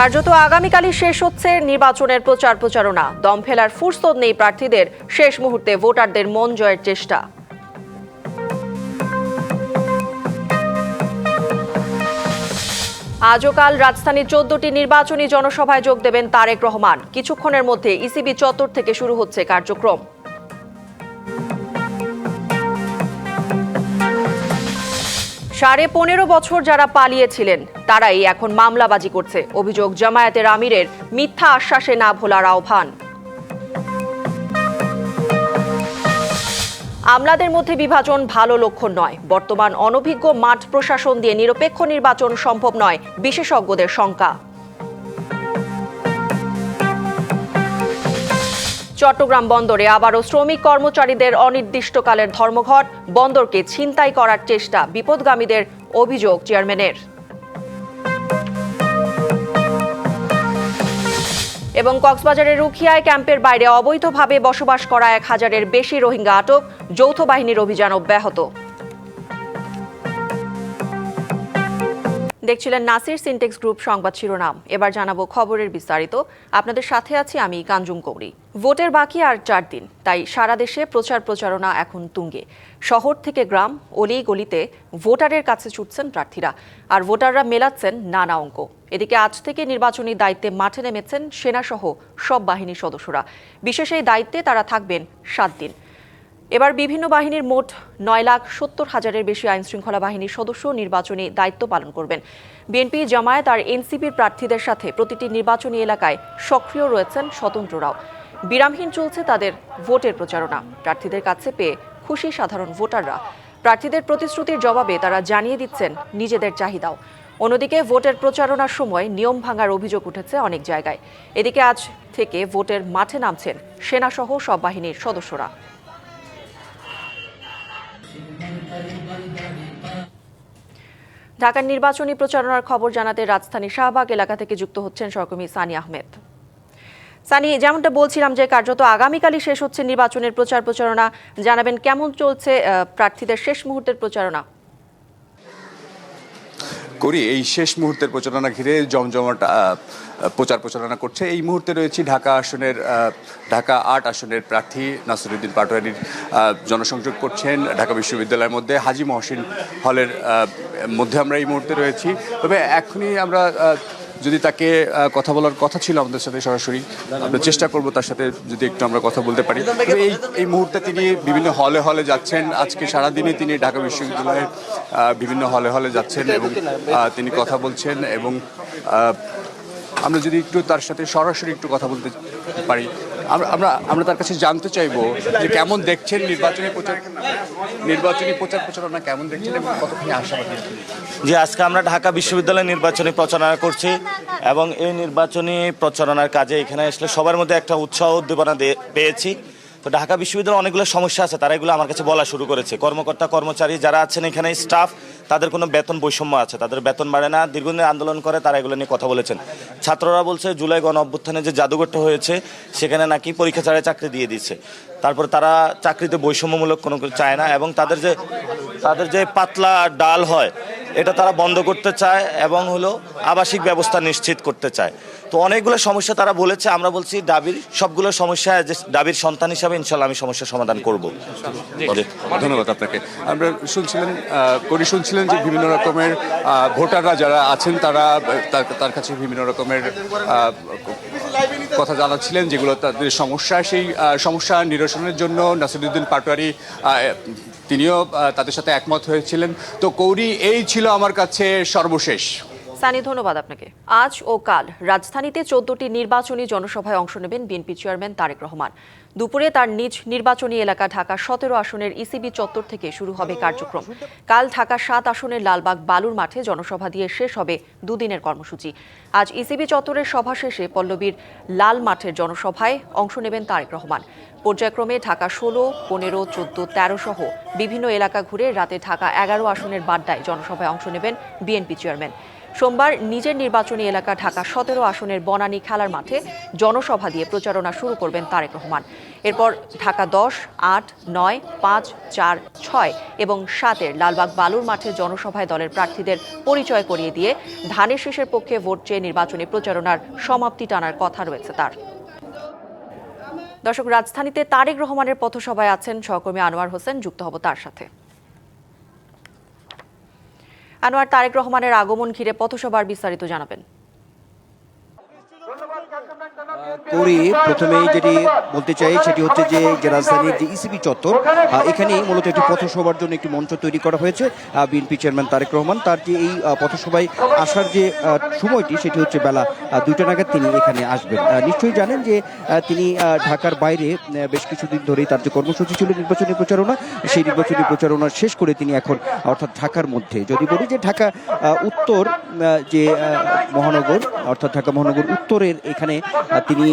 কার্যত আগামীকালই শেষ হচ্ছে নির্বাচনের প্রচার প্রচারণা। দম ফেলার ফুরসত নেই প্রার্থীদের, শেষ মুহূর্তে ভোটারদের মন জয়ের চেষ্টা। আজ ও কাল রাজধানীর 14টি নির্বাচনী জনসভায় যোগ দেবেন তারেক রহমান। কিছুক্ষণের মধ্যে ইসিবি চত্বর থেকে শুরু হচ্ছে কার্যক্রম। সাড়ে 15 বছর যারা পালিয়েছিলেন তারাই এখন মামলাবাজি করছে। অভিযোগ, জামায়াতের আমিরের মিথ্যা আশ্বাসে না ভোলার আহ্বান। আমলাদের মধ্যে বিভাজন ভালো লক্ষণ নয়। বর্তমান অনভিজ্ঞ মাঠ প্রশাসন দিয়ে নিরপেক্ষ নির্বাচন সম্ভব নয়, বিশেষজ্ঞদের শঙ্কা। চট্টগ্রাম বন্দরে আবারও শ্রমিক কর্মচারীদের অনির্দিষ্টকালের ধর্মঘট, বন্দরকে ছিনতাই করার চেষ্টা, বিপদগামীদের অভিযোগ চেয়ারম্যানের। এবং কক্সবাজারের রুখিয়ায় ক্যাম্পের বাইরে অবৈধভাবে বসবাস করা 1000-এর বেশি রোহিঙ্গা আটক, যৌথ বাহিনীর অভিযান অব্যাহত। দেখছিলেন নাসির সিনটেক্স গ্রুপ সংবাদ শিরোনাম। এবার জানাবো খবরের বিস্তারিত। আপনাদের সাথে আছি আমি কাঞ্জুম কৌরি। ভোটের বাকি আর 4 দিন, তাই সারা দেশে প্রচার প্রচারণা এখন তুঙ্গে। শহর থেকে গ্রাম, অলি গলিতে ভোটারের কাছে ছুটছেন প্রার্থীরা, আর ভোটাররা মেলাচ্ছেন নানা অঙ্ক। এদিকে আজ থেকে নির্বাচনী দায়িত্বে মাঠে নেমেছেন সেনাসহ সব বাহিনীর সদস্যরা। বিশেষ এই দায়িত্বে তারা থাকবেন 7 দিন। এবার বিভিন্ন বাহিনীর মোট 9,70,000-এর বেশি আইনশৃঙ্খলা বাহিনীর সদস্য নির্বাচনী দায়িত্ব পালন করবেন। বিএনপি, জামায়াত আর এনসিপির প্রার্থীদের সাথে প্রতিটি নির্বাচনী এলাকায় সক্রিয় রয়েছেন স্বতন্ত্ররাও। বিরামহীন চলছে তাদের ভোটের প্রচারণা। প্রার্থীদের কাছে পেয়ে খুশি সাধারণ ভোটাররা। প্রার্থীদের প্রতিশ্রুতির জবাবে তারা জানিয়ে দিচ্ছেন নিজেদের চাহিদাও। অন্যদিকে ভোটের প্রচারণার সময় নিয়ম ভাঙার অভিযোগ উঠেছে অনেক জায়গায়। এদিকে আজ থেকে ভোটের মাঠে নামছেন সেনাসহ সব বাহিনীর সদস্যরা। ঢাকার নির্বাচনী প্রচারণার খবর জানাতে রাজধানীর শাহবাগ এলাকা থেকে যুক্ত হচ্ছেন সহকর্মী সানি আহমেদ। সানি, যেমনটা বলছিলাম যে কার্যত আগামীকালই শেষ হচ্ছে নির্বাচনের প্রচার প্রচারণা, জানাবেন কেমন চলছে প্রার্থীদের শেষ মুহূর্তের প্রচারণা? এই শেষ মুহূর্তের প্রচারণা ঘিরে জমজমাট প্রচার প্রচারণা করছে। এই মুহূর্তে রয়েছি ঢাকা 8 আসনের প্রার্থী নাসিরউদ্দিন পাটোয়ারীর জনসংযোগ করছেন ঢাকা বিশ্ববিদ্যালয়ের মধ্যে হাজী মহসিন হলের মধ্যে আমরা এই মুহূর্তে রয়েছি। তবে এখনই আমরা যদি তাকে কথা বলার কথা ছিল আমাদের সাথে, সরাসরি আমরা চেষ্টা করব তার সাথে যদি একটু আমরা কথা বলতে পারি। এই মুহূর্তে তিনি বিভিন্ন হলে হলে যাচ্ছেন। আজকে সারাদিনে তিনি ঢাকা বিশ্ববিদ্যালয়ের বিভিন্ন হলে হলে যাচ্ছেন এবং তিনি কথা বলছেন। এবং আমরা যদি একটু তার সাথে সরাসরি একটু কথা বলতে পারি, আমরা তার কাছে জানতে চাইবো যে কেমন দেখছেন নির্বাচনী প্রচার প্রচারণা, কেমন দেখছেন এবং কতখানি আশাবাদী। যে আজকে আমরা ঢাকা বিশ্ববিদ্যালয়ে নির্বাচনী প্রচারণা করছি এবং এই নির্বাচনী প্রচারণার কাজে এখানে আসলে সবার মধ্যে একটা উৎসাহ উদ্দীপনা পেয়েছি। তো ঢাকা বিশ্ববিদ্যালয়ে অনেকগুলো সমস্যা আছে, তারা এগুলো আমার কাছে বলা শুরু করেছে। কর্মকর্তা কর্মচারী যারা আছেন এখানে, স্টাফ, তাদের কোনো বেতন বৈষম্য আছে, তাদের বেতন বাড়ে না, দীর্ঘদিন আন্দোলন করে, তারা এগুলো নিয়ে কথা বলেছেন। ছাত্ররা বলছে জুলাই গণ অভ্যুত্থানে যে জাদুঘরটা হয়েছে সেখানে নাকি পরীক্ষা ছাড়াই চাকরি দিয়ে দিচ্ছে। তারপর তারা চাকরিতে বৈষম্যমূলক কোনো কিছু চায় না এবং তাদের যে পাতলা ডাল হয় এটা তারা বন্ধ করতে চায় এবং আবাসিক ব্যবস্থা নিশ্চিত করতে চায়। তো অনেকগুলো সমস্যা তারা বলেছে। আমরা বলছি ডাবির সবগুলো সমস্যা, ডাবির সন্তান হিসাবে ইনশাল্লাহ আমি সমস্যার সমাধান করব। ধন্যবাদ আপনাকে। আমরা শুনছিলেন যে বিভিন্ন রকমের ভোটাররা যারা আছেন তারা তার কাছে বিভিন্ন রকমের কথা জানাচ্ছিলেন যেগুলো তাদের সমস্যা। সেই সমস্যা নিরসনের জন্য নাসিরউদ্দিন পাটোয়ারী তিনিও তাদের সাথে একমত হয়েছিলেন। তো কৌরি, এই ছিল আমার কাছে সর্বশেষ। সানি, ধন্যবাদ আপনাকে। আজ ও কাল রাজধানীতে 14টি নির্বাচনী জনসভায় অংশ নেবেন বিএনপি চেয়ারম্যান তারেক রহমান। দুপুরে তার নিজ নির্বাচনী এলাকা ঢাকা 17 আসনের ইসিবি চত্বর থেকে শুরু হবে কার্যক্রম। কাল ঢাকা 7 আসনের লালবাগ বালুর মাঠে জনসভা দিয়ে শেষ হবে দুদিনের কর্মসূচি। আজ ইসিবি চত্বরের সভা শেষে পল্লবীর লাল মাঠের জনসভায় অংশ নেবেন তারেক রহমান। পর্যায়ক্রমে ঢাকা 16, 15, 14, 13 সহ বিভিন্ন এলাকা ঘুরে রাতে ঢাকা 11 আসনের বাড্ডায় জনসভায় অংশ নেবেন বিএনপি চেয়ারম্যান। সোমবার নিজের নির্বাচনী এলাকা ঢাকা 17 আসনের বনানী খেলার মাঠে জনসভা দিয়ে প্রচারণা শুরু করবেন তারেক রহমান। এরপর ঢাকা 10, 8, 9, 5, 4, 6 এবং 7-এর লালবাগ বালুর মাঠে জনসভায় দলের প্রার্থীদের পরিচয় করিয়ে দিয়ে ধানের শীষের পক্ষে ভোট চেয়ে নির্বাচনী প্রচারণার সমাপ্তি টানার কথা রয়েছে তার। দর্শক, রাজধানীতে তারেক রহমানের পথসভায় আছেন সহকর্মী আনোয়ার হোসেন, যুক্ত হব তার সাথে। আনোয়ার, তারেক রহমানের আগমন ঘিরে পথসভার বিস্তারিত জানাবেন। প্রথমেই যেটি বলতে চাই সেটি হচ্ছে যে রাজধানীর যে ইসিবি চত্বর, এখানে মূলত একটি পথসভার জন্য একটি মঞ্চ তৈরি করা হয়েছে। বিএনপি চেয়ারম্যান তারেক রহমান তার যে এই পথসভায় আসার যে সময়টি সেটি হচ্ছে বেলা 2টা নাগাদ তিনি এখানে আসবেন। নিশ্চয়ই জানেন যে তিনি ঢাকার বাইরে বেশ কিছুদিন ধরেই তার যে কর্মসূচি ছিল নির্বাচনী প্রচারণা, সেই নির্বাচনী প্রচারণা শেষ করে তিনি এখন অর্থাৎ ঢাকার মধ্যে, যদি বলি যে ঢাকা উত্তর যে মহানগর অর্থাৎ ঢাকা মহানগর উত্তরের এখানে তিনি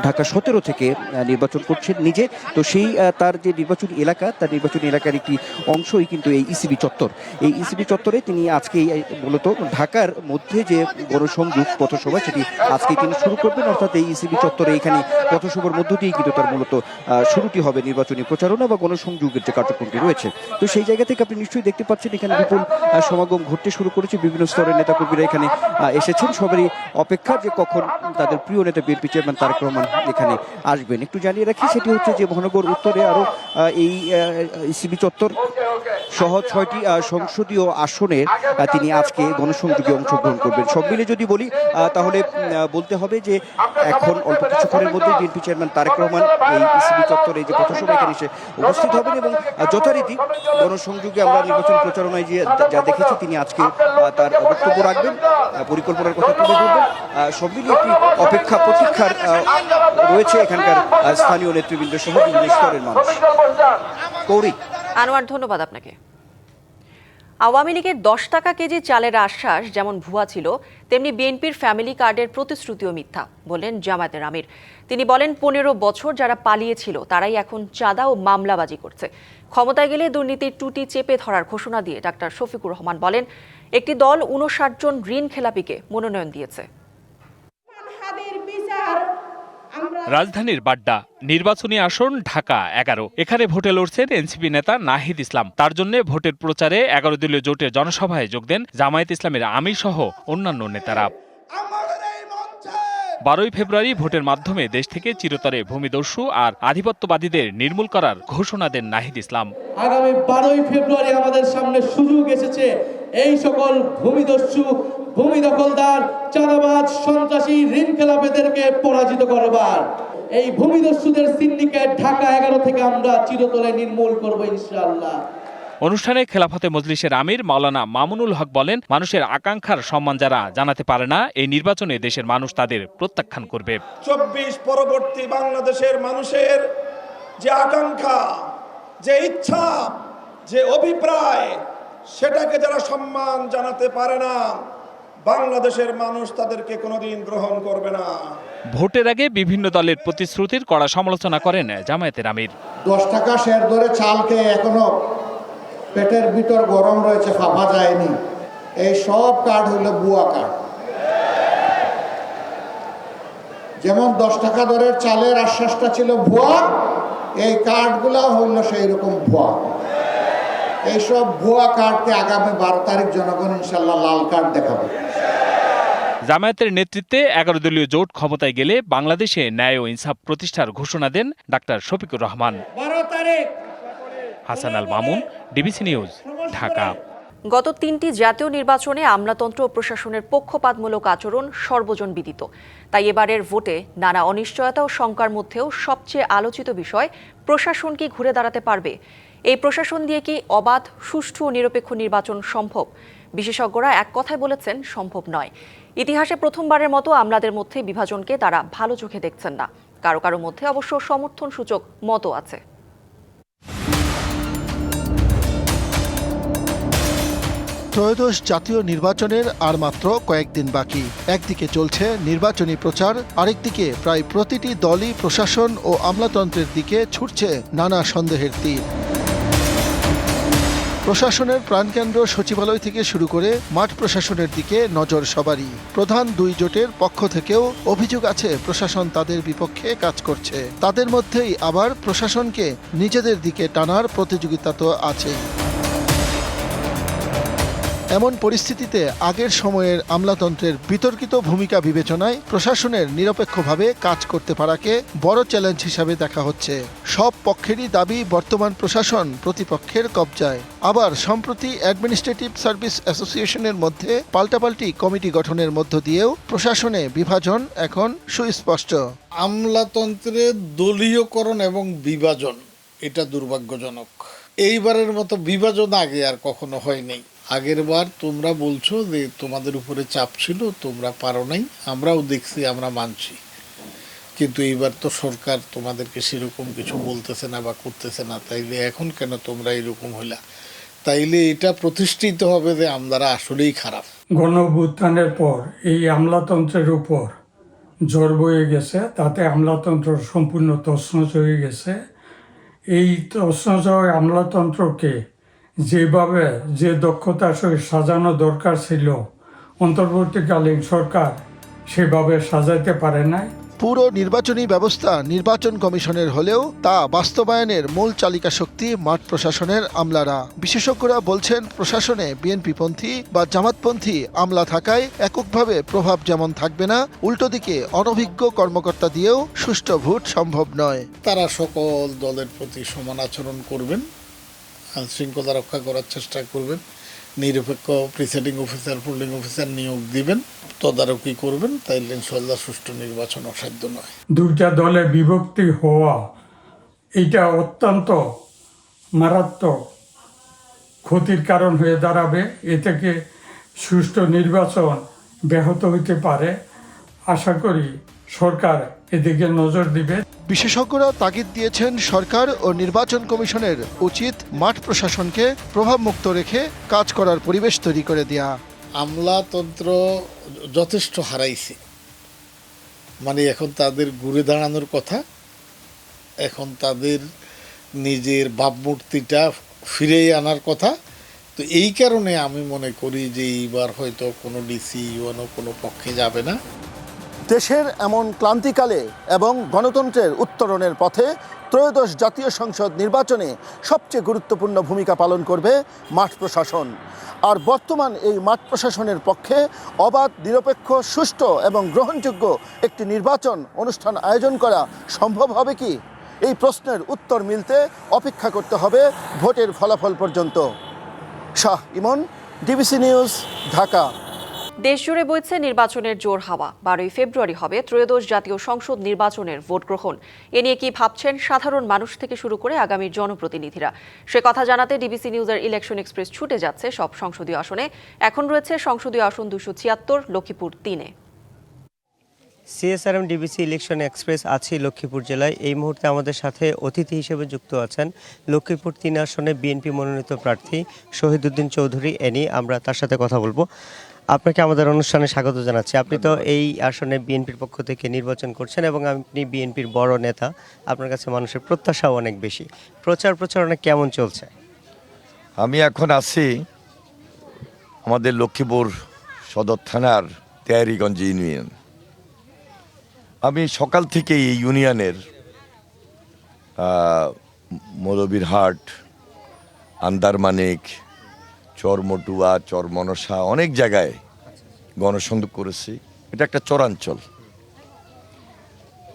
ঢাকা 17 থেকে নির্বাচন করছেন নিজে। তো সেই তার যে নির্বাচনী এলাকা, তার নির্বাচনী এলাকার একটি অংশই কিন্তু এই ইসিবি চত্বর। এই ইসিবি চত্বরে তিনি আজকে মূলত ঢাকার মধ্যে যে গণসংযোগ পথসভা সেটি আজকে তিনি শুরু করবেন। অর্থাৎ এই ইসিবি চত্বরে এখানে পথসভার মধ্য দিয়েই কিন্তু তার মূলত শুরুটি হবে নির্বাচনী প্রচারণা বা গণসংযোগের যে কার্যক্রমটি রয়েছে। তো সেই জায়গা থেকে আপনি নিশ্চয়ই দেখতে পাচ্ছেন এখানে বিপুল সমাগম ঘটতে শুরু করেছে। বিভিন্ন স্তরের নেতাকর্মীরা এখানে এসেছেন। সবারই অপেক্ষা যে কখন তাদের প্রিয় নেতা বিএনপি চেয়ারম্যান তারেক রহমান এখানে আসবেন। একটু জানিয়ে রাখি সেটি হচ্ছে যে মহানগর উত্তরে আরো এই ইসিবি চত্বর সহ 6টি সংসদীয় আসনের তিনি আজকে গণসংযোগে অংশগ্রহণ করবেন। সব মিলে যদি বলি তাহলে বলতে হবে যে এখন অল্প কিছুক্ষণের মধ্যে বিএনপি চেয়ারম্যান তারেক রহমান এই ইসিবি চত্বরে যে পথসভা এখানে এসে উপস্থিত হবেন এবং যথারীতি গণসংযোগে আমরা নির্বাচন প্রচারণায় যে যা দেখেছি তিনি আজকে তার বক্তব্য রাখবেন, পরিকল্পনার কথা তুলে ধরবেন। সব মিলিয়ে একটি অপেক্ষা প্রতীক্ষার রয়েছে এখানকার স্থানীয় নেতৃবৃন্দ সহ বিভিন্ন স্তরের মানুষ। কৌরি, আনোয়ার, ধন্যবাদ আপনাকে। আওয়ামী লীগের 10 টাকা কেজি চালের আশ্বাস যেমন ভুয়া ছিল, তেমনি বিএনপির ফ্যামিলি কার্ডের প্রতিশ্রুতিও মিথ্যা, বললেন জামায়াতের আমির। তিনি বলেন 15 বছর যারা পালিয়েছিল তারাই এখন চাঁদা ও মামলাবাজি করছে। ক্ষমতায় গেলে দুর্নীতির টুটি চেপে ধরার ঘোষণা দিয়ে ডাক্তার শফিকুর রহমান বলেন একটি দল 59 জন ঋণ খেলাপিকে মনোনয়ন দিয়েছে। রাজধানীর বাড্ডা নির্বাচনী আসন ঢাকা 11। এখানে ভোটে লড়ছেন এনসিপি নেতা নাহিদ ইসলাম। তার জন্য ভোটের প্রচারে 11 দলীয় জোটের জনসভায় যোগ দেন জামায়াত ইসলামের আমির সহ অন্যান্য নেতারা। 12 ফেব্রুয়ারি ভোটের মাধ্যমে দেশ থেকে চিরতরে ভূমিদস্যু আর আধিপত্যবাদীদের নির্মূল করার ঘোষণা দেন নাহিদ ইসলাম। আগামী 12 ফেব্রুয়ারি আমাদের সামনে সুযোগ এসেছে এই সকল ভূমিদস্যু, ভূমি দখলদার, চাঁদাবাজ, সন্ত্রাসী, ঋণ খেলাপিদেরকে পরাজিত করবার। এই ভূমিদস্যুদের সিন্ডিকেট ঢাকা 11 থেকে আমরা চিরতরে নির্মূল করব ইনশাআল্লাহ। অনুষ্ঠানে খেলাফতে মজলিসের আমির মাওলানা মামুনুল হক বলেন মানুষের আকাঙ্ক্ষার সম্মান যারা জানাতে পারে না, এই নির্বাচনে দেশের মানুষ তাদের প্রত্যাখ্যান করবে। 24 পরবর্তী বাংলাদেশের মানুষের যে আকাঙ্ক্ষা, যে ইচ্ছা, যে অভিপ্রায়, সেটাকে যারা সম্মান জানাতে পারে না, বাংলাদেশের মানুষ তাদেরকে কোনোদিন গ্রহণ করবে না। ভোটের আগে বিভিন্ন দলের প্রতিশ্রুতির কড়া সমালোচনা করেন জামায়াতের আমির। 10 টাকা শের দরে চাল খেয়ে এখনো পেটের ভিতর গরম রয়েছে, ফাঁপা যায়নি। এই সব কার্ড হইল ভুয়া কার্ড। যেমন 10 টাকা দরের চালের আশ্বাসটা ছিল ভুয়া, এই কার্ডগুলো হইল সেই রকম ভুয়া। এইসব ভুয়া কার্ডকে আগামী 12 তারিখ জনগণ ইনশাল্লাহ লাল কার্ড দেখাবে। জামায়াতের নেতৃত্বে 11 দলীয় জোট ক্ষমতায় গেলে বাংলাদেশে ন্যায় ও ইনসাফ প্রতিষ্ঠার ঘোষণা দেন doctor Shafiqur Rahman. Hasan Al Mamun, DBC news, Dhaka. গত 3টি জাতীয় নির্বাচনে আমলাতন্ত্র ও প্রশাসনের পক্ষপাতমূলক আচরণ সর্বজন বিদিত। তাই এবারের ভোটে নানা অনিশ্চয়তা ও শঙ্কার মধ্যেও সবচেয়ে আলোচিত বিষয় প্রশাসন কি ঘুরে দাঁড়াতে পারবে। এই প্রশাসন দিয়ে কি অবাধ, সুষ্ঠু ও নিরপেক্ষ নির্বাচন সম্ভব? বিশেষজ্ঞরা এক কথায় বলেছেন সম্ভব নয়। ইতিহাসে প্রথমবারের মতো আমলাদের মধ্যে বিভাজনকে তারা ভালো চোখে দেখছেন না। কারো কারো মধ্যে অবশ্য সমর্থনসূচক মতও আছে। ত্রয়োদশ জাতীয় নির্বাচনের আর মাত্র কয়েকদিন বাকি। একদিকে চলছে নির্বাচনী প্রচার, আরেকদিকে প্রায় প্রতিটি দলই প্রশাসন ও আমলাতন্ত্রের দিকে ছুটছে নানা সন্দেহের তীর। প্রশাসনের প্রাণকেন্দ্র সচিবালয় থেকে শুরু করে মাঠ প্রশাসনের দিকে নজর সবারই। প্রধান দুই জোটের পক্ষ থেকেও অভিযোগ আছে প্রশাসন তাদের বিপক্ষে কাজ করছে। তাদের মধ্যেই আবার প্রশাসনকে নিজেদের দিকে টানার প্রতিযোগিতা তো আছেই। এমন পরিস্থিতিতে আগের সময়ের আমলাতন্ত্রের বিতর্কিত ভূমিকা বিবেচনায় প্রশাসনের নিরপেক্ষভাবে কাজ করতে পারাকে বড় চ্যালেঞ্জ হিসাবে দেখা হচ্ছে। সব পক্ষেরই দাবি বর্তমান প্রশাসন প্রতিপক্ষের কবজায়। আবার সম্প্রতি অ্যাডমিনিস্ট্রেটিভ সার্ভিস অ্যাসোসিয়েশনের মধ্যে পাল্টাপাল্টি কমিটি গঠনের মধ্য দিয়েও প্রশাসনে বিভাজন এখন সুস্পষ্ট। আমলাতন্ত্রের দলীয়করণ এবং বিভাজন এটা দুর্ভাগ্যজনক। এইবারের মতো বিভাজন আগে আর কখনো হয়নি। আগের বার তোমরা বলছো যে তোমাদের উপরে চাপ ছিল, তোমরা পারো নাই, আমরাও দেখছি, আমরা মানছি, কিন্তু এইবার তো সরকার তোমাদেরকে সেরকম কিছু বলতেছে না বা করতেছে না, তাইলে এখন কেন তোমরা এরকম হইলা? তাইলে এটা প্রতিষ্ঠিত হবে যে আমলারা আসলেই খারাপ। গণঅভ্যুত্থানের পর এই আমলাতন্ত্রের উপর ঝড় বয়ে গেছে, তাতে আমলাতন্ত্র সম্পূর্ণ তছনছ হয়ে গেছে। এই তছনছ আমলাতন্ত্রকে যেভাবে যে দক্ষতার সহিত সাজানো দরকার ছিল অন্তর্বর্তীকালীন সরকার সেভাবে সাজাইতে পারে নাই। পুরো নির্বাচনী ব্যবস্থা নির্বাচন কমিশনের হলেও তা বাস্তবায়নের মূল চালিকা শক্তি মাঠ প্রশাসনের আমলারা। বিশেষজ্ঞরা বলছেন প্রশাসনে বিএনপিপন্থী বা জামাতপন্থী আমলা থাকায় এককভাবে প্রভাব যেমন থাকবে না, উল্টো দিকে অনভিজ্ঞ কর্মকর্তা দিয়েও সুষ্ঠু ভোট সম্ভব নয়। তারা সকল দলের প্রতি সমান আচরণ করবেন, আইন শৃঙ্খলা রক্ষা করার চেষ্টা করবেন, নিরপেক্ষ প্রিসাইডিং অফিসার, পোলিং অফিসার নিয়োগ দিবেন, তদারকি করবেন, তাইলে ইনশাআল্লাহ সুষ্ঠু নির্বাচন অসাধ্য নয়। দুইটা দলে বিভক্তি হওয়া এটা অত্যন্ত মারাত্মক ক্ষতির কারণ হয়ে দাঁড়াবে। এ থেকে সুষ্ঠু নির্বাচন ব্যাহত হইতে পারে। আশা করি সরকার এদিকে নজর দিবে। বিশেষজ্ঞরা তাগিদ দিয়েছেন সরকার ও নির্বাচন কমিশনের উচিত মাঠ প্রশাসনকে প্রভাবমুক্ত রেখে কাজ করার পরিবেশ তৈরি করে দেয়া। আমলাতন্ত্র যথেষ্ট হারাইছে, মানে এখন তাদের ঘুরে দাঁড়ানোর কথা, এখন তাদের নিজের ভাবমূর্তিটা ফিরে আনার কথা। তো এই কারণে আমি মনে করি যে এইবার হয়তো কোনো ডিসি কোনো পক্ষে যাবে না। দেশের এমন ক্লান্তিকালে এবং গণতন্ত্রের উত্তরণের পথে ত্রয়োদশ জাতীয় সংসদ নির্বাচনে সবচেয়ে গুরুত্বপূর্ণ ভূমিকা পালন করবে মাঠ প্রশাসন। আর বর্তমান এই মাঠ প্রশাসনের পক্ষে অবাধ, নিরপেক্ষ, সুষ্ঠু এবং গ্রহণযোগ্য একটি নির্বাচন অনুষ্ঠান আয়োজন করা সম্ভব হবে কি? এই প্রশ্নের উত্তর মিলতে অপেক্ষা করতে হবে ভোটের ফলাফল পর্যন্ত। শাহ ইমন, ডিবিসি নিউজ, ঢাকা। দেশজুড়ে বইছে নির্বাচনের জোর হাওয়া। 12ই ফেব্রুয়ারি হবে ত্রয়োদশ জাতীয় সংসদ নির্বাচনের ভোট গ্রহণ। এ নিয়ে কি ভাবছেন সাধারণ মানুষ থেকে শুরু করে আগামীর জনপ্রতিনিধিরা? সে কথা জানাতে ডিবিসি নিউজের ইলেকশন এক্সপ্রেস ছুটে যাচ্ছে সব সংসদীয় আসনে। এখন রয়েছে সংসদীয় আসন 276, লক্ষ্মীপুর 3-এ। সিএসআরএম ডিবিসি ইলেকশন এক্সপ্রেস আছি লক্ষ্মীপুর জেলায়। এই মুহূর্তে আমাদের সাথে অতিথি হিসেবে যুক্ত আছেন লক্ষ্মীপুর 3 আসনে বিএনপি মনোনীত প্রার্থী শহীদউদ্দিন চৌধুরী। এনি আমরা তার সাথে কথা বলবো। আপনাকে আমাদের অনুষ্ঠানে স্বাগত জানাচ্ছি। আপনি তো এই আসনে বিএনপির পক্ষ থেকে নির্বাচন করছেন এবং আপনি বিএনপির বড় নেতা। আপনার কাছে মানুষের প্রত্যাশাও অনেক বেশি। প্রচারণা কেমন চলছে? আমি এখন আছি আমাদের লক্ষ্মীপুর সদর থানার তেয়ারিগঞ্জ ইউনিয়ন। আমি সকাল থেকে এই ইউনিয়নের মৌলবীরহাট, আন্দারমানিক, চরমটুয়া, চরমনসা অনেক জায়গায় গণসংযোগ করেছি। এটা একটা চরাঞ্চল।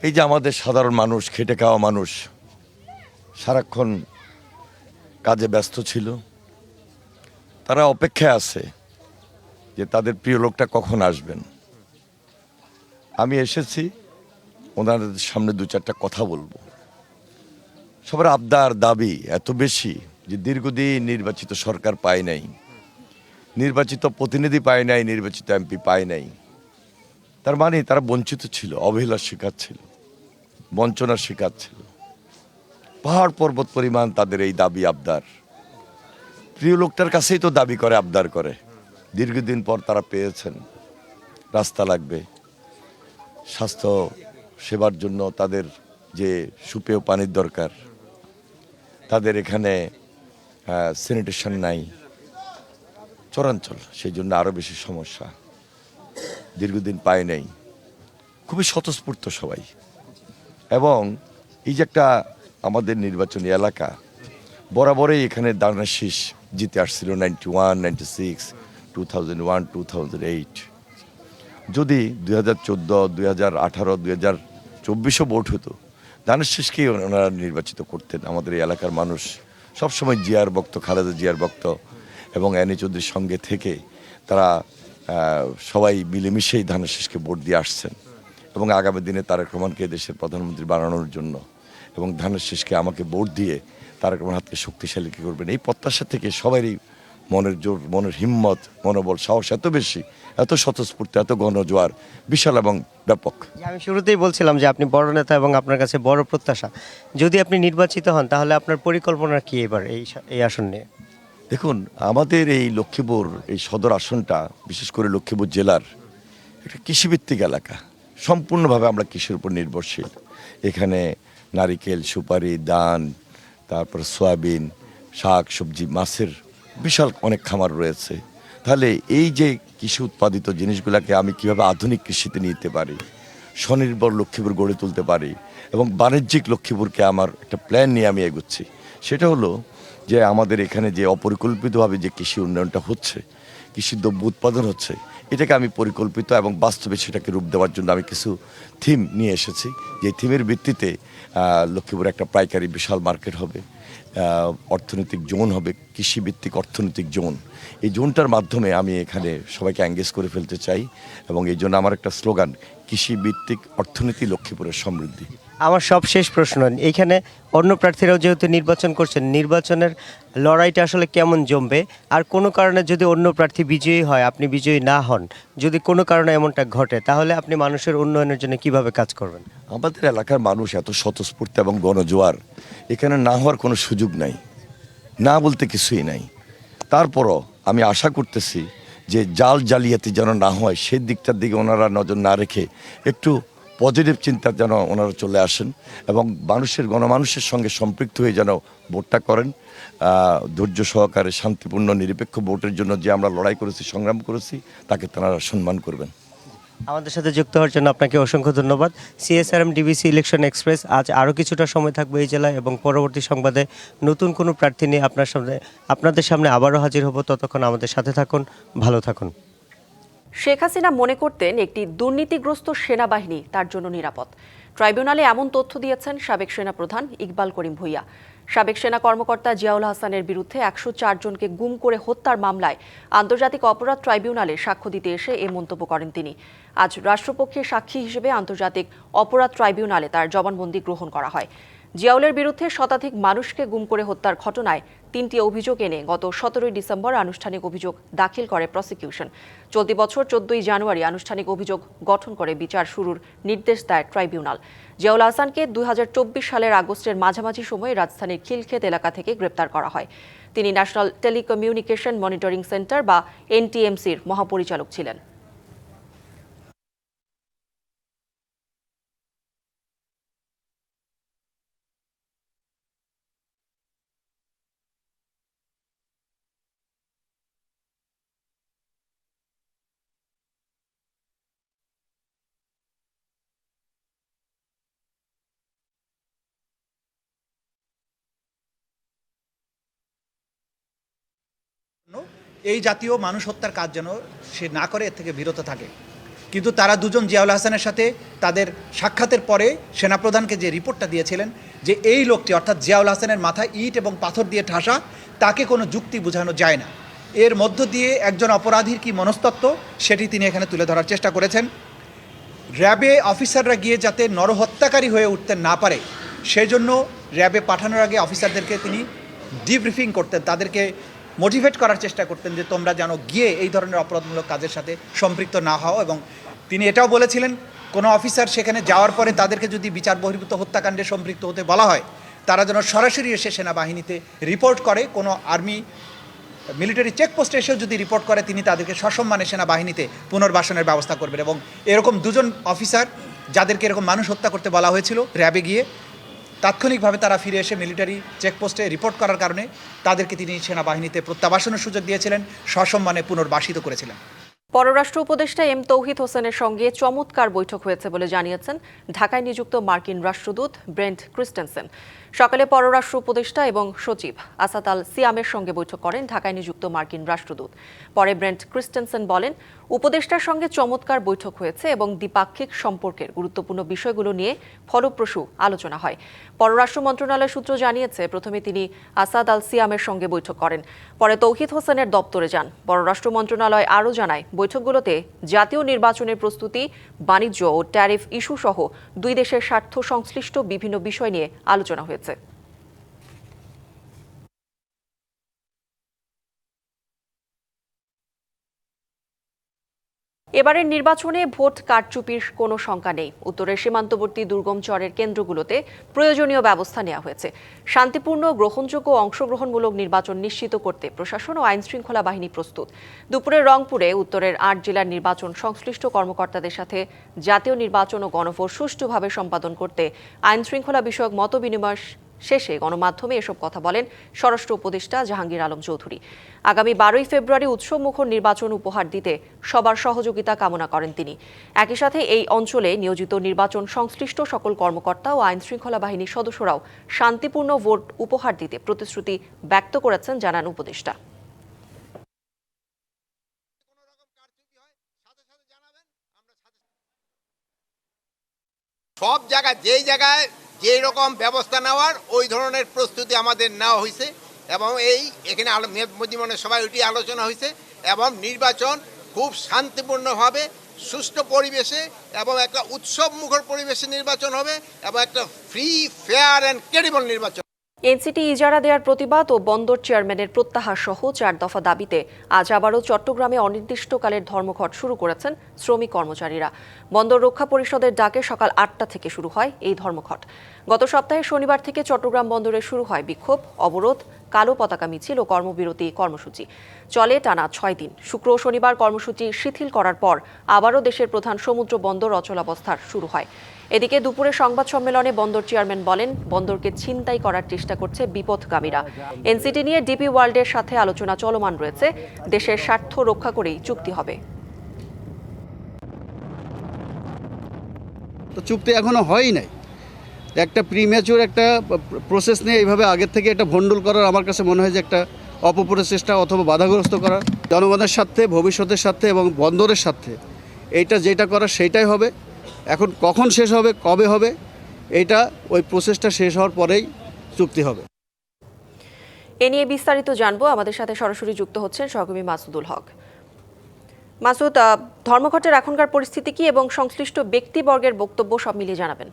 এই যে আমাদের সাধারণ মানুষ, খেটে খাওয়া মানুষ সারাক্ষণ কাজে ব্যস্ত ছিল, তারা অপেক্ষায় আছে যে তাদের প্রিয় লোকটা কখন আসবেন। আমি এসেছি ওনাদের সামনে 2-4টা কথা বলবো। সবার আবদার দাবি এত বেশি যে দীর্ঘদিন নির্বাচিত সরকার পায় নাই, নির্বাচিত প্রতিনিধি পায় নাই, নির্বাচিত এমপি পায় নাই। তার মানে তারা বঞ্চিত ছিল, অবহেলার শিকার ছিল, বঞ্চনার শিকার ছিল। পাহাড় পর্বত পরিমাণ তাদের এই দাবি আবদার। প্রিয় লোকটার কাছেই তো দাবি করে, আবদার করে। দীর্ঘদিন পর তারা পেয়েছেন। রাস্তা লাগবে, স্বাস্থ্য সেবার জন্য তাদের যে সুপেয় পানির দরকার, তাদের এখানে স্যানিটেশন নাই, চরাঞ্চল, সেই জন্য আরও বেশি সমস্যা। দীর্ঘদিন পায় নাই, খুবই স্বতঃস্ফূর্ত সবাই। এবং এই যে একটা আমাদের নির্বাচনী এলাকা, বরাবরই এখানে দানের শীষ জিতে আসছিল 91, 96, 2001, 2008। যদি 2014, 2018, 2024 ভোট হতো, দানের শীষকেই ওনারা নির্বাচিত করতেন। আমাদের এই এলাকার মানুষ সবসময় জিয়ার ভক্ত, খালেদা জিয়ার ভক্ত, এবং এনি চৌধুরীর সঙ্গে থেকে তারা সবাই মিলেমিশেই ধানের শীষকে ভোট দিয়ে আসছেন। এবং আগামী দিনে তারেক রহমানকে দেশের প্রধানমন্ত্রী বানানোর জন্য এবং ধানের শীষকে আমাকে ভোট দিয়ে তারেক রহমান হাতকে শক্তিশালী কী করবেন, এই প্রত্যাশা থেকে সবারই মনের জোর, মনের হিম্মত, মনোবল, সাহস এত বেশি, এত স্বতঃস্ফূর্ত, এত গণজোয়ার, বিশাল এবং ব্যাপক। আমি শুরুতেই বলছিলাম যে আপনি বড় নেতা এবং আপনার কাছে বড় প্রত্যাশা। যদি আপনি নির্বাচিত হন তাহলে আপনার পরিকল্পনা কি এবার এই আসন নিয়ে? দেখুন, আমাদের এই লক্ষ্মীপুর, এই সদর আসনটা, বিশেষ করে লক্ষ্মীপুর জেলার একটা কৃষিভিত্তিক এলাকা। সম্পূর্ণভাবে আমরা কৃষির উপর নির্ভরশীল। এখানে নারিকেল, সুপারি, ধান, তারপর সয়াবিন, শাক সবজি, মাছের বিশাল অনেক খামার রয়েছে। তাহলে এই যে কৃষি উৎপাদিত জিনিসগুলোকে আমি কিভাবে আধুনিক কৃষিতে নিতে পারি, স্বনির্ভর লক্ষ্মীপুর গড়ে তুলতে পারি, এবং বাণিজ্যিক লক্ষ্মীপুরকে আমার একটা প্ল্যান নিয়ে আমি এগোচ্ছি। সেটা হলো যে আমাদের এখানে যে অপরিকল্পিতভাবে যে কৃষি উন্নয়নটা হচ্ছে, কৃষি দ্রব্য উৎপাদন হচ্ছে, এটাকে আমি পরিকল্পিত এবং বাস্তবে সেটাকে রূপ দেওয়ার জন্য আমি কিছু থিম নিয়ে এসেছি। যে থিমের ভিত্তিতে লক্ষ্মীপুর একটা পাইকারি বিশাল মার্কেট হবে, অর্থনৈতিক জোন হবে, কৃষিভিত্তিক অর্থনৈতিক জোন। এই জোনটার মাধ্যমে আমি এখানে সবাইকে এঙ্গেজ করে ফেলতে চাই, এবং এই জন্য আমার একটা স্লোগান, কৃষিভিত্তিক অর্থনীতি, লক্ষ্মীপুরের সমৃদ্ধি। আমার সব শেষ প্রশ্ন, এইখানে অন্য প্রার্থীরাও যেহেতু নির্বাচন করছেন, নির্বাচনের লড়াইটা আসলে কেমন জমবে? আর কোনো কারণে যদি অন্য প্রার্থী বিজয়ী হয়, আপনি বিজয়ী না হন, যদি কোনো কারণে এমনটা ঘটে, তাহলে আপনি মানুষের উন্নয়নের জন্য কিভাবে কাজ করবেন? আমাদের এলাকার মানুষ এত স্বতঃস্ফূর্ত এবং গণজোয়ার, এখানে না হওয়ার কোনো সুযোগ নাই, না বলতে কিছুই নাই। তারপরও আমি আশা করতেছি যে জালিয়াতি যেন না হয়, সেই দিকটার দিকে ওনারা নজর না রেখে একটু পজিটিভ চিন্তা যেন ওনারা চলে আসেন, এবং গণমানুষের সঙ্গে সম্পৃক্ত হয়ে যেন ভোটটা করেন। ধৈর্য সহকারে শান্তিপূর্ণ নিরপেক্ষ ভোটের জন্য যে আমরা লড়াই করেছি, সংগ্রাম করেছি, তাকে তারা সম্মান করবেন। আমাদের সাথে যুক্ত হওয়ার জন্য আপনাকে অসংখ্য ধন্যবাদ। CSRM ডিবিসি ইলেকশন এক্সপ্রেস আজ আরও কিছুটা সময় থাকবে এই জেলায়, এবং পরবর্তী সংবাদে নতুন কোনো প্রার্থী নিয়ে আপনাদের সামনে আবারও হাজির হব। ততক্ষণ আমাদের সাথে থাকুন, ভালো থাকুন। শেখ হাসিনা মনে করতেন একটি দুর্নীতিগ্রস্ত সেনাবাহিনী তার জন্য নিরাপদ। ট্রাইব্যুনালে এমন তথ্য দিয়েছেন সাবেক সেনাপ্রধান ইকবাল করিম ভূঁইয়া। সাবেক সেনা কর্মকর্তা জিয়াউল হাসানের বিরুদ্ধে 104 জনকে গুম করে হত্যার মামলায় আন্তর্জাতিক অপরাধ ট্রাইব্যুনালে সাক্ষ্য দিতে এসে এ মন্তব্য করেন তিনি। আজ রাষ্ট্রপক্ষের সাক্ষী হিসেবে আন্তর্জাতিক অপরাধ ট্রাইব্যুনালে তার জবানবন্দি গ্রহণ করা হয়। জিয়াউলের বিরুদ্ধে শতাধিক মানুষকে গুম করে হত্যার ঘটনায় 3টি অভিযোগ এনে গত 17 ডিসেম্বর আনুষ্ঠানিক অভিযোগ দাখিল করে প্রসিকিউশন। চলতি বছর 14 জানুয়ারি আনুষ্ঠানিক অভিযোগ গঠন করে বিচার শুরুর নির্দেশ দেয় ট্রাইব্যুনাল। জিয়াউল হাসানকে 2024 সালের আগস্টের মাঝামাঝি সময়ে রাজধানীর খিলক্ষেত এলাকা থেকে গ্রেপ্তার করা হয়। তিনি ন্যাশনাল টেলিকমিউনিকেশন মনিটরিং সেন্টার বা NTMCর মহাপরিচালক ছিলেন। এই জাতীয় মানুষ হত্যার কাজ যেন সে না করে, এর থেকে বিরত থাকে। কিন্তু তারা দুজন জিয়াউল হাসানের সাথে তাদের সাক্ষাতের পরে সেনাপ্রধানকে যে রিপোর্টটা দিয়েছিলেন যে এই লোকটি অর্থাৎ জিয়াউল হাসানের মাথায় ইট এবং পাথর দিয়ে ঠাসা, তাকে কোনো যুক্তি বোঝানো যায় না। এর মধ্য দিয়ে একজন অপরাধীর কি মনস্তত্ত্ব সেটি তিনি এখানে তুলে ধরার চেষ্টা করেছেন। র্যাবে অফিসাররা গিয়ে যাতে নরহত্যাকারী হয়ে উঠতে না পারে সেই জন্য র্যাবে পাঠানোর আগে অফিসারদেরকে তিনি ডিব্রিফিং করতেন, তাদেরকে মোটিভেট করার চেষ্টা করতেন যে তোমরা যেন গিয়ে এই ধরনের অপরাধমূলক কাজের সাথে সম্পৃক্ত না হও। এবং তিনি এটাও বলেছিলেন কোনো অফিসার সেখানে যাওয়ার পরে তাদেরকে যদি বিচার বহির্ভূত হত্যাকাণ্ডে সম্পৃক্ত হতে বলা হয়, তারা যেন সরাসরি এসে সেনাবাহিনীতে রিপোর্ট করে। কোনো আর্মি মিলিটারি চেকপোস্টে এসেও যদি রিপোর্ট করে, তিনি তাদেরকে সসম্মানে সেনাবাহিনীতে পুনর্বাসনের ব্যবস্থা করবেন। এবং এরকম দুজন অফিসার যাদেরকে এরকম মানুষ হত্যা করতে বলা হয়েছিল র্যাবে গিয়ে, তাৎক্ষণিকভাবে তারা ফিরে এসে মিলিটারি চেকপোস্টে রিপোর্ট করার কারণে তাদেরকে তিনি সেনাবাহিনীতে প্রত্যাবাসনের সুযোগ দিয়েছিলেন, সসম্মানে পুনর্বাসিত করেছিলেন। পররাষ্ট্র উপদেষ্টা এম তৌহিদ হোসেনের সঙ্গে চমৎকার বৈঠক হয়েছে বলে জানিয়েছেন ঢাকায় নিযুক্ত মার্কিন রাষ্ট্রদূত ব্রেন্ট ক্রিস্টেনসেন। সকালে পররাষ্ট্র উপদেষ্টা এবং সচিব আসাদ আল সিয়ামের সঙ্গে বৈঠক করেন ঢাকায় নিযুক্ত মার্কিন রাষ্ট্রদূত। পরে ব্রেন্ট ক্রিস্টেনসেন বলেন, উপদেষ্টার সঙ্গে চমৎকার বৈঠক হয়েছে এবং দ্বিপাক্ষিক সম্পর্কের গুরুত্বপূর্ণ বিষয়গুলো নিয়ে ফলপ্রসূ আলোচনা হয়। পররাষ্ট্র মন্ত্রণালয় সূত্র জানিয়েছে, প্রথমে তিনি আসাদ আল সিয়ামের সঙ্গে বৈঠক করেন, পরে তৌহিদ হোসেনের দপ্তরে যান। পররাষ্ট্র মন্ত্রণালয় আরও জানায়, বৈঠকগুলোতে জাতীয় নির্বাচনের প্রস্তুতি, বাণিজ্য ও ট্যারিফ ইস্যু সহ দুই দেশের স্বার্থ সংশ্লিষ্ট বিভিন্ন বিষয় নিয়ে আলোচনা হয়েছে। এবারের নির্বাচনে ভোট কারচুপির কোনো শঙ্কা নেই। উত্তরের সীমান্তবর্তী দুর্গম চরের কেন্দ্রগুলোতে প্রয়োজনীয় ব্যবস্থা নেওয়া হয়েছে। শান্তিপূর্ণ, গ্রহণযোগ্য ও অংশগ্রহণমূলক নির্বাচন নিশ্চিত করতে প্রশাসন ও আইনশৃঙ্খলা বাহিনী প্রস্তুত। দুপুরে রংপুরে উত্তরের ৮ জেলার নির্বাচন সংশ্লিষ্ট কর্মকর্তাদের সাথে জাতীয় নির্বাচন ও গণভোট সুষ্ঠুভাবে সম্পাদন করতে আইনশৃঙ্খলা বিষয়ক মতবিনিময় শেষে গণমাধ্যমে এসব কথা বলেন স্বরাষ্ট্র উপদেষ্টা জাহাঙ্গীর আলম চৌধুরী। আগামী 12ই ফেব্রুয়ারি উৎসবমুখর নির্বাচন উপহার দিতে সবার সহযোগিতা কামনা করেন তিনি। একই সাথে এই অঞ্চলে নিয়োজিত নির্বাচন সংশ্লিষ্ট সকল কর্মকর্তা ও আইনশৃঙ্খলা বাহিনীর সদস্যরাও শান্তিপূর্ণ ভোট উপহার দিতে প্রতিশ্রুতি ব্যক্ত করেছেন, জানান উপদেষ্টা। সব জায়গায় যেই জায়গায় যেই রকম ব্যবস্থা নেওয়ার ওই ধরনের প্রস্তুতি আমাদের নেওয়া হয়েছে এবং এখানে মধ্যমণের সবাই ওইটি আলোচনা হয়েছে এবং নির্বাচন খুব শান্তিপূর্ণভাবে সুষ্ঠু পরিবেশে এবং একটা উৎসবমুখর পরিবেশে নির্বাচন হবে এবং একটা ফ্রি, ফেয়ার অ্যান্ড ক্রেডিবল নির্বাচন। এনসিটি ইজারা দেওয়ার প্রতিবাদ ও বন্দর চেয়ারম্যানের প্রত্যাহার সহ 4 দফা দাবিতে আজ আবারও চট্টগ্রামে অনির্দিষ্টকালের ধর্মঘট শুরু করেছেন শ্রমিক কর্মচারীরা। বন্দর রক্ষা পরিষদের ডাকে সকাল 8টা থেকে শুরু হয় এই ধর্মঘট। গত সপ্তাহে শনিবার থেকে চট্টগ্রাম বন্দরে শুরু হয় বিক্ষোভ, অবরোধ, কালো পতাকা মিছিল ও কর্মবিরতি কর্মসূচি। চলে টানা 6 দিন। শুক্র ও শনিবার কর্মসূচি শিথিল করার পর আবারও দেশের প্রধান সমুদ্র বন্দর অচলাবস্থার শুরু হয়। এদিকে দুপুরে সংবাদ সম্মেলনে বন্দর চেয়ারম্যান বলেন, বন্দরকে ছিনতাই করার চেষ্টা করছে বিপথগামীরা। এনসিটি নিয়ে ডিপি ওয়ার্ল্ডের সাথে আলোচনা চলমান রয়েছে। দেশের স্বার্থ রক্ষা করেই চুক্তি হবে। তো চুক্তি এখনো হয়ই নাই। একটা প্রিম্যাচুর একটা প্রসেস নিয়ে এইভাবে আগের থেকে একটা ভন্ডুল করার আমার কাছে মনে হয় যে একটা অপপ্রচেষ্টা অথবা বাধাগ্রস্ত করা। জনগণের সাথে, ভবিষ্যতের সাথে এবং বন্দরের সাথে এইটা যেটা করা সেইটাই হবে। এখন কখন শেষ হবে, কবে হবে, এইটা ওই প্রসেসটা শেষ হওয়ার পরেই চুক্তি হবে। এ নিয়ে বিস্তারিত জানবো। আমাদের সাথে সরাসরি যুক্ত হচ্ছেন সহকর্মী মাসুদুল হক। মাসুদ, ধর্মঘটের এখনকার পরিস্থিতি কি এবং সংশ্লিষ্ট ব্যক্তিবর্গের বক্তব্য সব মিলিয়ে জানাবেন।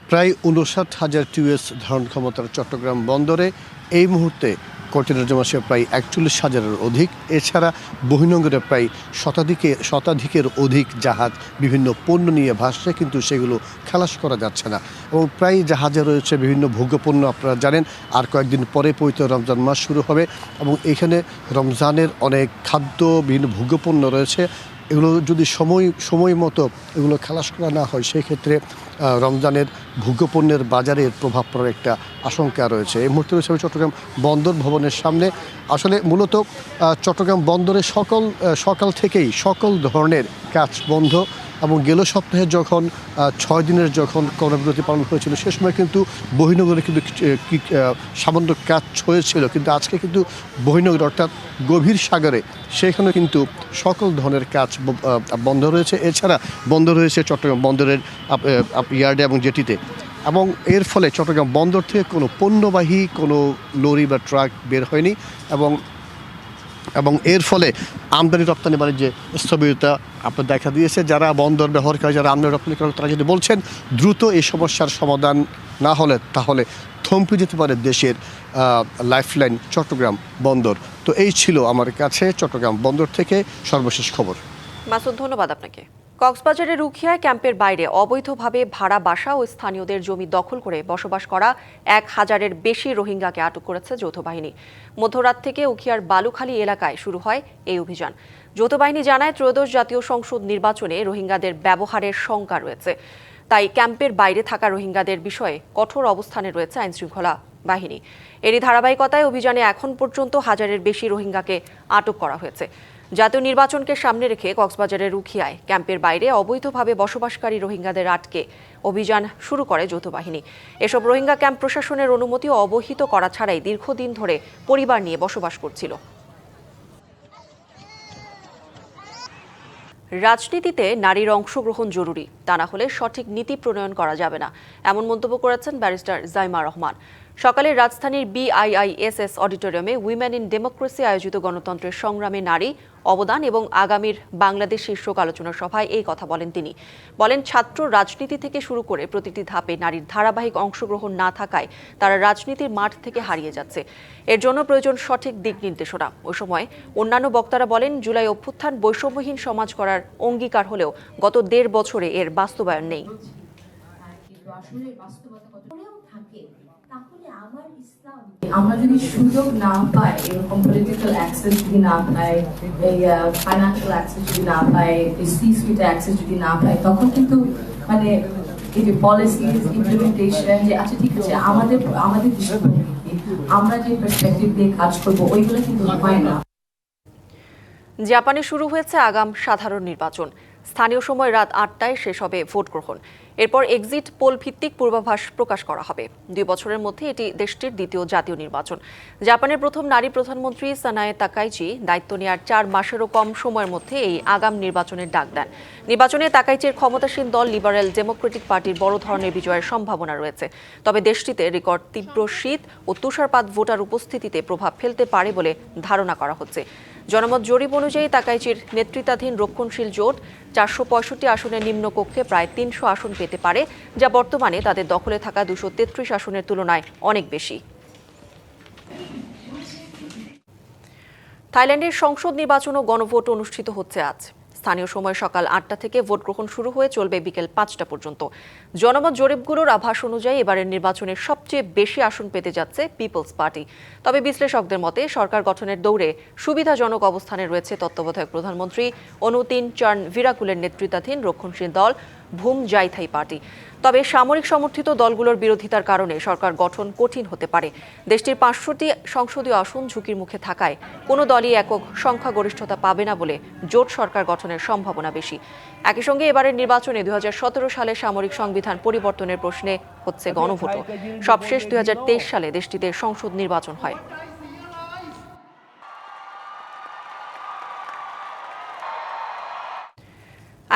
প্রায় 59,000 টিউএস ধারণ ক্ষমতার চট্টগ্রাম বন্দরে এই মুহূর্তে কন্টেনার জমা ছিল প্রায় 41,000-এর অধিক। এছাড়া বহির্নোঙরে প্রায় শতাধিকের অধিক জাহাজ বিভিন্ন পণ্য নিয়ে ভাসছে, কিন্তু সেগুলো খালাস করা যাচ্ছে না এবং প্রায় জাহাজে রয়েছে বিভিন্ন ভোগ্যপণ্য। আপনারা জানেন আর কয়েকদিন পরে পবিত্র রমজান মাস শুরু হবে এবং এখানে রমজানের অনেক খাদ্য, বিভিন্ন ভোগ্যপণ্য রয়েছে। এগুলো যদি সময় মতো এগুলো খালাস করা না হয়, সেক্ষেত্রে রমজানের ভোগ্যপণ্যের বাজারের প্রভাব পড়ার একটা আশঙ্কা রয়েছে। এই মুহূর্তে রয়েছে চট্টগ্রাম বন্দর ভবনের সামনে। আসলে মূলত চট্টগ্রাম বন্দরে সকাল থেকেই সকল ধরনের কাজ বন্ধ এবং গেল সপ্তাহে যখন 6 দিনের যখন কর্মবিরতি পালন হয়েছিল, সে সময় কিন্তু বহির্নোঙরে কিন্তু সামান্য কাজ হয়েছিল, কিন্তু আজকে কিন্তু বহির্নোঙর অর্থাৎ গভীর সাগরে সেখানে কিন্তু সকল ধরনের কাজ বন্ধ রয়েছে। এছাড়া বন্ধ রয়েছে চট্টগ্রাম বন্দরের ইয়ার্ডে এবং জেটিতে এবং এর ফলে চট্টগ্রাম বন্দর থেকে কোনো পণ্যবাহী কোনো লরি বা ট্রাক বের হয়নি এবং এর ফলে আমদানি রপ্তানি বাণিজ্যে স্থবিরতা আপনার দেখা দিয়েছে। যারা বন্দর ব্যবহারকারী, যারা আমদানি রপ্তানি করে, তারা যদি বলছেন দ্রুত এই সমস্যার সমাধান না হলে তাহলে থমকে যেতে পারে দেশের লাইফলাইন চট্টগ্রাম বন্দর। তো এই ছিল আমার কাছে চট্টগ্রাম বন্দর থেকে সর্বশেষ খবর। মাসুদ, ধন্যবাদ আপনাকে। কক্সবাজারের রুখিয়ায় ক্যাম্পের বাইরে অবৈধভাবে ভাড়া বাসা ও স্থানীয়দের জমি দখল করে বসবাস করা 1000-এর বেশি রোহিঙ্গাকে আটক করেছে যৌথ বাহিনী। মধ্যরাত থেকে উখিয়ার বালুখালী এলাকায় শুরু হয় এই অভিযান। যৌথ বাহিনী জানায়, ত্রয়োদশ জাতীয় সংসদ নির্বাচনে রোহিঙ্গাদের ব্যবহারের শঙ্কা রয়েছে। তাই ক্যাম্পের বাইরে থাকা রোহিঙ্গাদের বিষয়ে কঠোর অবস্থানে রয়েছে আইনশৃঙ্খলা বাহিনী। এরই ধারাবাহিকতায় অভিযানে এখন পর্যন্ত 1000-এর বেশি রোহিঙ্গাকে আটক করা হয়েছে। জাতীয় নির্বাচনকে সামনে রেখে কক্সবাজারের রুখিয়ায় ক্যাম্পের বাইরে অবৈধভাবে বসবাসকারী রোহিঙ্গাদের আটকে অভিযান শুরু করে যৌথ বাহিনী। এসব রোহিঙ্গা ক্যাম্প প্রশাসনের অনুমতি অবহিত করা ছাড়াই দীর্ঘদিন ধরে পরিবার নিয়ে বসবাস করছিল। রাজনীতিতে নারীর অংশগ্রহণ জরুরি, তা না হলে সঠিক নীতি প্রণয়ন করা যাবে না, এমন মন্তব্য করেছেন ব্যারিস্টার জাইমা রহমান। সকালে রাজধানীর BIISS অডিটোরিয়ামে উইমেন ইন ডেমোক্রেসি আয়োজিত গণতন্ত্রের সংগ্রামে নারী অবদান এবং আগামীর বাংলাদেশ শীর্ষক আলোচনা সভায় এই কথা বলেন তিনি। বলেন, ছাত্র রাজনীতি থেকে শুরু করে প্রতিটি ধাপে নারীর ধারাবাহিক অংশগ্রহণ না থাকায় তারা রাজনীতির মাঠ থেকে হারিয়ে যাচ্ছে। এর জন্য প্রয়োজন সঠিক দিক নির্দেশনা। ওই সময় অন্যান্য বক্তারা বলেন, জুলাই অভ্যুত্থান বৈষম্যহীন সমাজ করার অঙ্গীকার হলেও গত 1.5 বছরে এর বাস্তবায়ন নেই। আমরা যদি সুযোগ না পাই, এরকম পলিটিক্যাল অ্যাক্সেস যদি না পাই, এই ফাইন্যান্সিয়াল অ্যাক্সেস যদি না পাই, সি-সুইট অ্যাক্সেস যদি না পাই, তখন কিন্তু মানে এই যে পলিসিজ ইমপ্লিমেন্টেশন, যে আচ্ছা ঠিক আছে আমাদের দৃষ্টিভঙ্গি, আমরা যে পার্সপেক্টিভ দিয়ে কাজ করবো, ওইগুলো কিন্তু হয় না। জাপানে শুরু হয়েছে আগাম সাধারণ নির্বাচন। স্থানীয় সময় রাত 8টায় শেষ হবে ভোট গ্রহণ। এরপর এক্সিট পোল ভিত্তিক পূর্বাভাস প্রকাশ করা হবে। 2 বছরের মধ্যে এটি দেশটির দ্বিতীয় জাতীয় নির্বাচন। জাপানের প্রথম নারী প্রধানমন্ত্রী সানায়ে তাকাইচি দায়িত্ব নেওয়ার 4 মাসেরও কম সময়ের মধ্যে এই আগাম নির্বাচনের ডাক দেন। নির্বাচনে তাকাইচির ক্ষমতাসীন দল লিবারেল ডেমোক্রেটিক পার্টির বড় ধরনের বিজয়ের সম্ভাবনা রয়েছে। তবে দেশটিতে রেকর্ড তীব্র শীত ও তুষারপাত ভোটার উপস্থিতিতে প্রভাব ফেলতে পারে বলে ধারণা করা হচ্ছে। জনমত জরিপ অনুযায়ী তাকাইচির নেতৃত্বাধীন রক্ষণশীল জোট 465 আসনের নিম্নকক্ষে প্রায় 300 আসন পেতে পারে, যা বর্তমানে তাদের দখলে থাকা 233 আসনের তুলনায় অনেক বেশি। থাইল্যান্ডের সংসদ নির্বাচন ও গণভোট অনুষ্ঠিত হচ্ছে আজ। স্থানীয় সময় সকাল 8টা থেকে ভোট গ্রহণ শুরু হয়ে চলবে বিকেল 5টা পর্যন্ত। জনমত জরিপগুলোর আভাস অনুযায়ী এবারের নির্বাচনের সবচেয়ে বেশি আসন পেতে যাচ্ছে পিপলস পার্টি। তবে বিশ্লেষকদের মতে সরকার গঠনের দৌড়ে সুবিধাজনক অবস্থানে রয়েছে তত্ত্বাবধায়ক প্রধানমন্ত্রী অনুতিন চার্ন ভিরাকুলের নেতৃত্বাধীন রক্ষণশীল দল ভুম জাইথাই পার্টি। তবে সামরিক সমর্থিত দলগুলোর বিরোধিতার কারণে সরকার গঠন কঠিন হতে পারে। দেশটির 500টি সংসদীয় আসন ঝুঁকির মুখে থাকায় কোনো দলই একক সংখ্যাগরিষ্ঠতা পাবে না বলে জোট সরকার গঠনের সম্ভাবনা বেশি। একই সঙ্গে এবারের নির্বাচনে 2017 সালে সামরিক সংবিধান পরিবর্তনের প্রশ্নে হচ্ছে গণভোটও। সবশেষ 2023 সালে দেশটিতে সংসদ নির্বাচন হয়।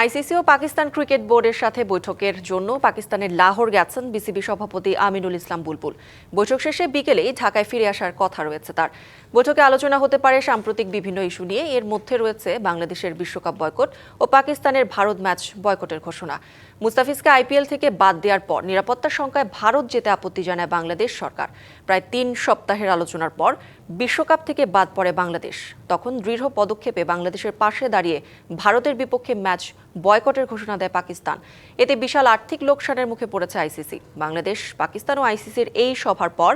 আইসিসি ও পাকিস্তান ক্রিকেট বোর্ডের সাথে বৈঠকের জন্য পাকিস্তানের লাহোর গেছেন বিসিবি সভাপতি আমিনুল ইসলাম বুলবুল। বৈঠক শেষে বিকেলেই ঢাকায় ফিরে আসার কথা রয়েছে তার। বৈঠকে আলোচনা হতে পারে সাম্প্রতিক বিভিন্ন ইস্যু নিয়ে। এর মধ্যে রয়েছে বাংলাদেশের বিশ্বকাপ বয়কট ও পাকিস্তানের ভারত ম্যাচ বয়কটের ঘোষণা। মুস্তাফিজকে আইপিএল থেকে বাদ দেওয়ার পর নিরাপত্তার সংখ্যায় ভারত যেতে আপত্তি জানায় বাংলাদেশ সরকার। প্রায় 3 সপ্তাহের আলোচনার পর বিশ্বকাপ থেকে বাদ পড়ে বাংলাদেশ। তখন দৃঢ় পদক্ষেপে বাংলাদেশের পাশে দাঁড়িয়ে ভারতের বিপক্ষে ম্যাচ বয়কটের ঘোষণা দেয় পাকিস্তান। এতে বিশাল আর্থিক লোকসানের মুখে পড়েছে আইসিসি। বাংলাদেশ, পাকিস্তান ও আইসিসির এই সভার পর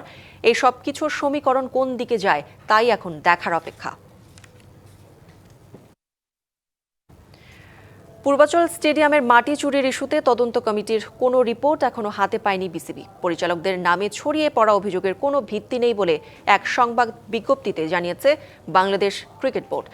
এই সব কিছুর সমীকরণ কোন দিকে যায় তাই এখন দেখার অপেক্ষা। পূর্বাচল স্টেডিয়ামের মাটি চুরির ইস্যুতে তদন্ত কমিটির কোনো রিপোর্ট এখনো হাতে পায়নি বিসিবি। পরিচালকদের নামে ছড়িয়ে পড়া অভিযোগের কোনো ভিত্তি নেই বলে এক সংবাদ বিজ্ঞপ্তিতে জানিয়েছে Bangladesh cricket board.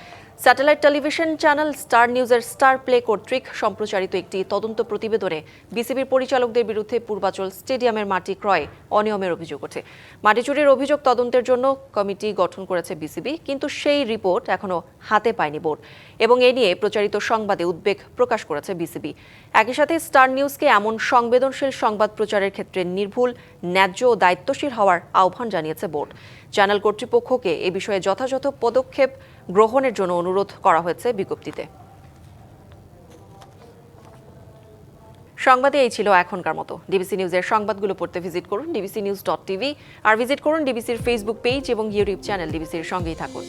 Satellite television channel star নিউজের স্টার প্লে কর্তৃক সম্প্রচারিত একটি তদন্ত প্রতিবেদনে বিসিবির পরিচালকদের বিরুদ্ধে পূর্বাচল স্টেডিয়ামের মাটি ক্রয়ে অনিয়মের অভিযোগ ওঠে। মাটি চুরির অভিযোগ তদন্তের জন্য কমিটি গঠন করেছে বিসিবি, কিন্তু সেই রিপোর্ট এখনো হাতে পায়নি বোর্ড এবং এ নিয়ে প্রচারিত সংবাদে উদ্বেগ প্রকাশ করেছে বিসিবি। একই সাথে স্টার নিউজকে এমন সংবেদনশীল সংবাদ প্রচারের ক্ষেত্রে নির্ভুল, ন্যায্য ও দায়িত্বশীল হওয়ার আহ্বান জানিয়েছে বোর্ড। চ্যানেল কর্তৃপক্ষকে এ বিষয়ে যথাযথ পদক্ষেপ গ্রহণের জন্য অনুরোধ করা হয়েছে বিজ্ঞপ্তিতে। সংবাদে এই ছিল এখনকার মতো। ডিবিসি নিউজের সংবাদগুলো পড়তে ভিজিট করুন dbcnews.tv আর ভিজিট করুন ডিবিসির ফেসবুক পেজ এবং ইউটিউব চ্যানেল। ডিবিসির সঙ্গেই থাকুন।